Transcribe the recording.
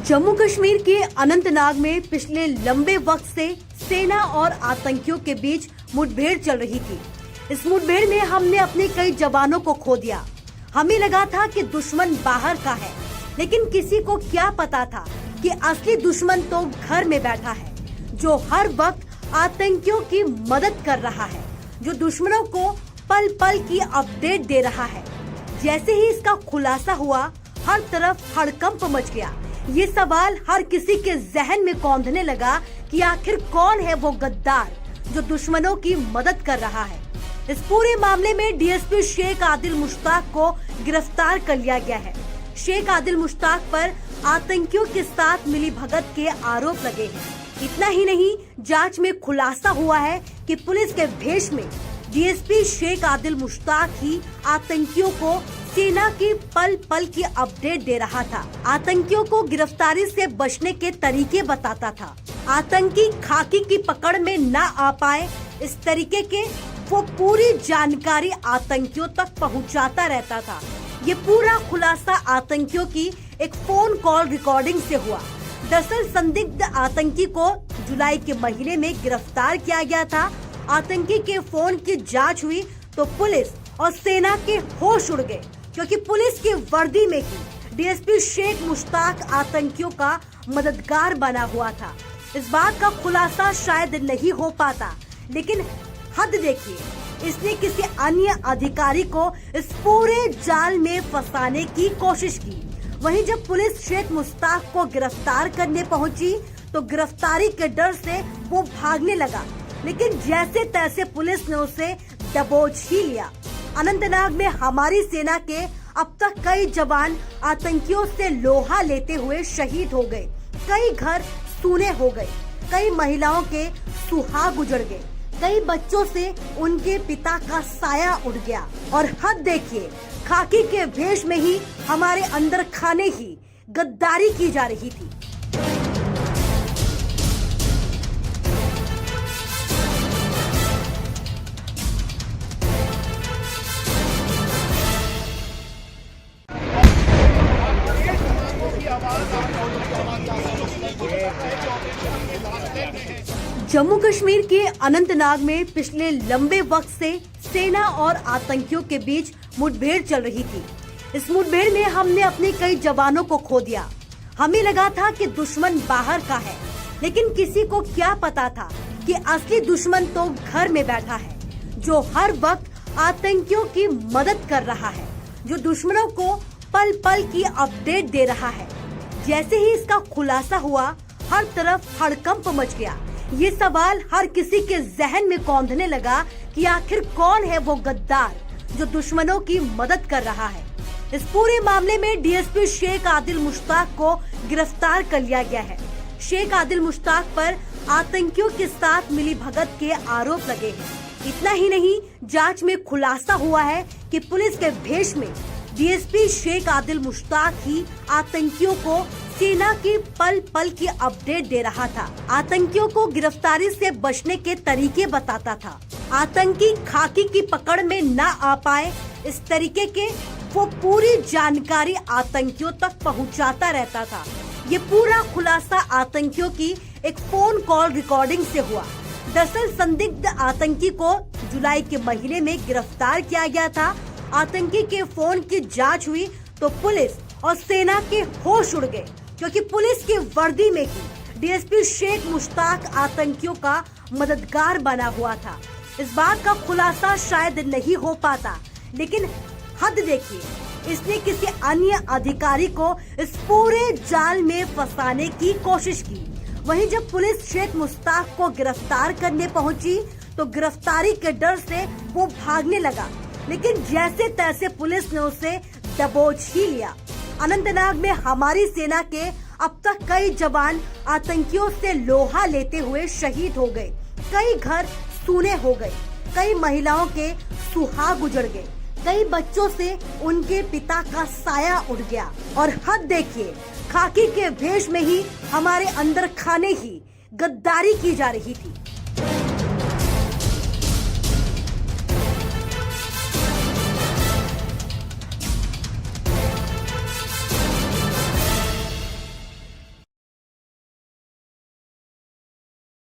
जम्मू कश्मीर के अनंतनाग में पिछले लंबे वक्त से सेना और आतंकियों के बीच मुठभेड़ चल रही थी। इस मुठभेड़ में हमने अपने कई जवानों को खो दिया। हमें लगा था कि दुश्मन बाहर का है, लेकिन किसी को क्या पता था कि असली दुश्मन तो घर में बैठा है, जो हर वक्त आतंकियों की मदद कर रहा है, जो दुश्मनों को पल पल की अपडेट दे रहा है। जैसे ही इसका खुलासा हुआ, हर तरफ हड़कंप मच गया। ये सवाल हर किसी के जहन में कौंधने लगा कि आखिर कौन है वो गद्दार जो दुश्मनों की मदद कर रहा है। इस पूरे मामले में डीएसपी शेख आदिल मुश्ताक को गिरफ्तार कर लिया गया है। शेख आदिल मुश्ताक पर आतंकियों के साथ मिली भगत के आरोप लगे हैं। इतना ही नहीं, जांच में खुलासा हुआ है कि पुलिस के भेष में डीएसपी शेख आदिल मुश्ताक ही आतंकियों को सेना की पल पल की अपडेट दे रहा था। आतंकियों को गिरफ्तारी से बचने के तरीके बताता था। आतंकी खाकी की पकड़ में न आ पाए, इस तरीके के वो पूरी जानकारी आतंकियों तक पहुंचाता रहता था। ये पूरा खुलासा आतंकियों की एक फोन कॉल रिकॉर्डिंग से हुआ। दरअसल संदिग्ध आतंकी को जुलाई के महीने में गिरफ्तार किया गया था। आतंकी के फोन की जांच हुई तो पुलिस और सेना के होश उड़ गए, क्योंकि पुलिस की वर्दी में ही डीएसपी शेख मुश्ताक आतंकियों का मददगार बना हुआ था। इस बात का खुलासा शायद नहीं हो पाता, लेकिन हद देखिए, इसने किसी अन्य अधिकारी को इस पूरे जाल में फंसाने की कोशिश की। वहीं जब पुलिस शेख मुश्ताक को गिरफ्तार करने पहुंची तो गिरफ्तारी के डर से वो भागने लगा, लेकिन जैसे तैसे पुलिस ने उसे दबोच ही लिया। अनंतनाग में हमारी सेना के अब तक कई जवान आतंकियों से लोहा लेते हुए शहीद हो गए। कई घर सूने हो गए, कई महिलाओं के सुहाग उजड़ गए, कई बच्चों से उनके पिता का साया उड़ गया। और हद देखिए, खाकी के भेष में ही हमारे अंदर खाने ही गद्दारी की जा रही थी। जम्मू कश्मीर के अनंतनाग में पिछले लंबे वक्त से सेना और आतंकियों के बीच मुठभेड़ चल रही थी। इस मुठभेड़ में हमने अपने कई जवानों को खो दिया। हमें लगा था कि दुश्मन बाहर का है, लेकिन किसी को क्या पता था कि असली दुश्मन तो घर में बैठा है, जो हर वक्त आतंकियों की मदद कर रहा है, जो दुश्मनों को पल पल की अपडेट दे रहा है। जैसे ही इसका खुलासा हुआ, हर तरफ हड़कंप मच गया। ये सवाल हर किसी के जहन में कौंधने लगा कि आखिर कौन है वो गद्दार जो दुश्मनों की मदद कर रहा है। इस पूरे मामले में डीएसपी शेख आदिल मुश्ताक को गिरफ्तार कर लिया गया है। शेख आदिल मुश्ताक पर आतंकियों के साथ मिली भगत के आरोप लगे हैं। इतना ही नहीं, जांच में खुलासा हुआ है कि पुलिस के भेष में डीएसपी शेख आदिल मुश्ताक ही आतंकियों को सेना की पल पल की अपडेट दे रहा था। आतंकियों को गिरफ्तारी से बचने के तरीके बताता था। आतंकी खाकी की पकड़ में न आ पाए, इस तरीके के वो पूरी जानकारी आतंकियों तक पहुंचाता रहता था। ये पूरा खुलासा आतंकियों की एक फोन कॉल रिकॉर्डिंग से हुआ। दरअसल संदिग्ध आतंकी को जुलाई के महीने में गिरफ्तार किया गया था। आतंकी के फोन की जांच हुई तो पुलिस और सेना के होश उड़ गए, क्योंकि पुलिस की वर्दी में ही डीएसपी शेख मुश्ताक आतंकियों का मददगार बना हुआ था। इस बात का खुलासा शायद नहीं हो पाता, लेकिन हद देखिए, इसने किसी अन्य अधिकारी को इस पूरे जाल में फंसाने की कोशिश की। वहीं जब पुलिस शेख मुश्ताक को गिरफ्तार करने पहुंची तो गिरफ्तारी के डर से वो भागने लगा, लेकिन जैसे तैसे पुलिस ने उसे दबोच ही लिया। अनंतनाग में हमारी सेना के अब तक कई जवान आतंकियों से लोहा लेते हुए शहीद हो गए। कई घर सूने हो गए, कई महिलाओं के सुहाग उजड़ गए, कई बच्चों से उनके पिता का साया उड़ गया। और हद देखिए, खाकी के भेष में ही हमारे अंदर खाने ही गद्दारी की जा रही थी।